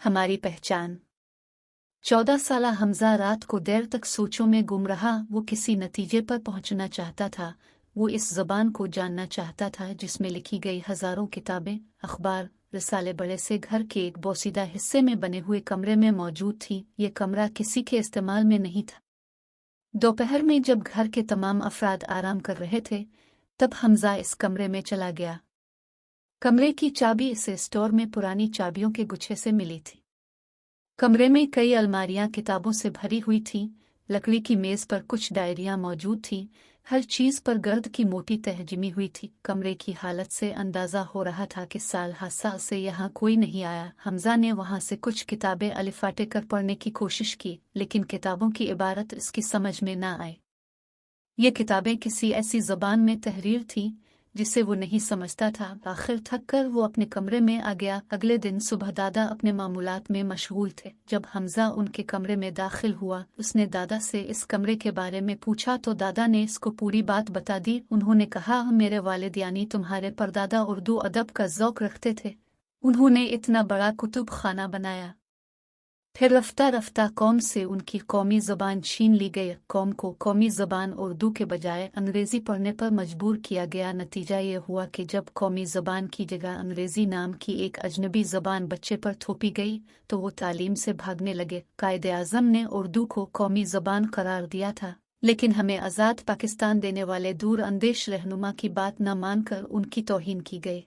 हमारी पहचान। 14 साला हमजा रात को देर तक सोचों में गुम रहा। वो किसी नतीजे पर पहुंचना चाहता था। वो इस ज़बान को जानना चाहता था जिसमें लिखी गई हज़ारों किताबें, अखबार, रिसाले बड़े से घर के एक बोसीदा हिस्से में बने हुए कमरे में मौजूद थी। ये कमरा किसी के इस्तेमाल में नहीं था। दोपहर में जब घर के तमाम अफराद आराम कर रहे थे, तब हमजा इस कमरे में चला गया। कमरे की चाबी इसे स्टोर में पुरानी चाबियों के गुच्छे से मिली थी। कमरे में कई अलमारियां किताबों से भरी हुई थीं। लकड़ी की मेज पर कुछ डायरियां मौजूद थीं। हर चीज पर गर्द की मोटी तह जमी हुई थी। कमरे की हालत से अंदाजा हो रहा था कि साल हर साल से यहाँ कोई नहीं आया। हमजा ने वहां से कुछ किताबें अलिफाटे कर पढ़ने की कोशिश की, लेकिन किताबों की इबारत इसकी समझ में न आई। ये किताबें किसी ऐसी ज़बान में तहरीर थी जिसे वो नहीं समझता था। आखिर थक कर वो अपने कमरे में आ गया। अगले दिन सुबह दादा अपने मामूलात में मशगूल थे। जब हमजा उनके कमरे में दाखिल हुआ, उसने दादा से इस कमरे के बारे में पूछा तो दादा ने इसको पूरी बात बता दी। उन्होंने कहा, मेरे वालिद यानी तुम्हारे परदादा उर्दू अदब का ज़ौक़ रखते थे। उन्होंने इतना बड़ा कुतुब खाना बनाया। फिर रफ्ता रफ्ता कौम से उनकी कौमी ज़बान छीन ली गई। कौम को कौमी ज़बान उर्दू के बजाय अंग्रेज़ी पढ़ने पर मजबूर किया गया। नतीजा ये हुआ कि जब कौमी ज़बान की जगह अंग्रेज़ी नाम की एक अजनबी ज़बान बच्चे पर थोपी गई तो वो तालीम से भागने लगे। कायदे आज़म ने उर्दू को कौमी ज़बान करार दिया था, लेकिन हमें आज़ाद पाकिस्तान देने वाले दूर अंदेश रहनुमा की बात न मानकर उनकी तौहीन की गई।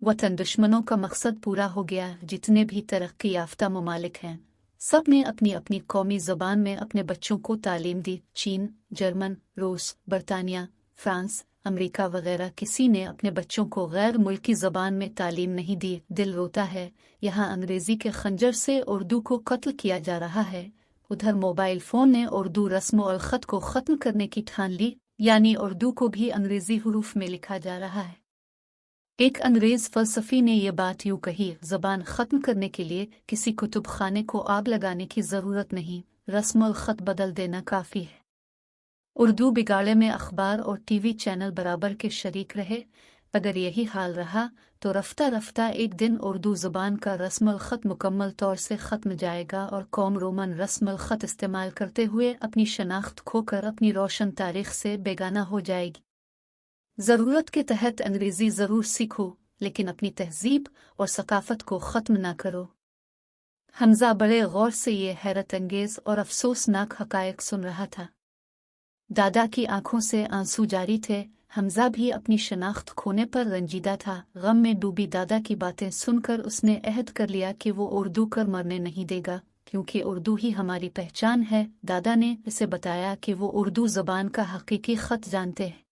वतन दुश्मनों का मकसद पूरा हो गया। जितने भी तरक्की याफ्ता ममालिक हैं, सब ने अपनी अपनी कौमी ज़बान में अपने बच्चों को तालीम दी। चीन, जर्मन, रूस, बरतानिया, फ्रांस, अमेरिका वगैरह किसी ने अपने बच्चों को गैर मुल्की ज़बान में तालीम नहीं दी। दिल रोता है, यहाँ अंग्रेज़ी के खंजर से उर्दू को कत्ल किया जा रहा है। उधर मोबाइल फ़ोन ने उर्दू रस्म और ख़त को ख़त्म करने की ठान ली, यानी उर्दू को भी अंग्रेज़ी हुरूफ में लिखा जा रहा है। एक अंग्रेज़ फ़लसफ़ी ने यह बात यूँ कही, ज़बान ख़त्म करने के लिए किसी कुतुब खाने को आग लगाने की ज़रूरत नहीं, रस्म और ख़त बदल देना काफ़ी है। उर्दू बिगाड़े में अखबार और टीवी चैनल बराबर के शरीक रहे। अगर यही हाल रहा तो रफ्ता रफ्ता एक दिन उर्दू ज़बान का रस्म और ख़त मुकम्मल तौर से ख़त्म जाएगा और कौम रोमन रस्म और ख़त इस्तेमाल करते हुए अपनी शनाख्त खोकर अपनी रोशन तारीख़ से बेगाना हो जाएगी। ज़रूरत के तहत अंग्रेज़ी ज़रूर सीखो, लेकिन अपनी तहज़ीब और सकाफ़त को ख़त्म ना करो। हमजा बड़े गौर से ये हैरत अंगेज़ और अफसोसनाक हक़ाइक़ सुन रहा था। दादा की आंखों से आंसू जारी थे। हमजा भी अपनी शनाख्त खोने पर रंजीदा था। गम में डूबी दादा की बातें सुनकर उसने अहद कर लिया कि वो उर्दू कर मरने नहीं देगा, क्योंकि उर्दू ही हमारी पहचान है। दादा ने इसे बताया कि वो उर्दू ज़बान का हकीकी ख़त जानते हैं।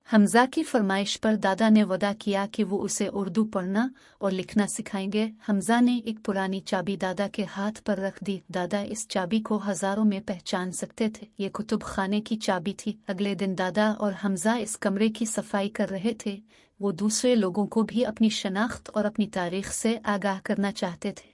हमजा की फरमाइश पर दादा ने वदा किया कि वो उसे उर्दू पढ़ना और लिखना सिखाएंगे। हमजा ने एक पुरानी चाबी दादा के हाथ पर रख दी। दादा इस चाबी को हज़ारों में पहचान सकते थे। ये कुतुब खाने की चाबी थी। अगले दिन दादा और हमजा इस कमरे की सफाई कर रहे थे। वो दूसरे लोगों को भी अपनी शनाख्त और अपनी तारीख़ से आगाह करना चाहते थे।